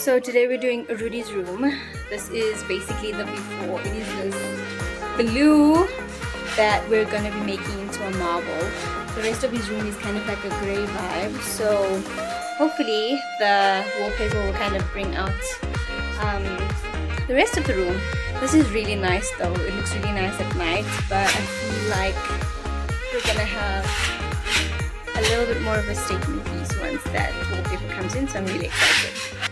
So today we're doing Rudy's room. This is basically the before. It is this blue that we're gonna be making into a marble. The rest of his room is kind of like a grey vibe. So hopefully the wallpaper will kind of bring out the rest of the room. This is really nice though. It looks really nice at night, but I feel like we're gonna have a little bit more of a statement piece once that wallpaper comes in, so I'm really excited.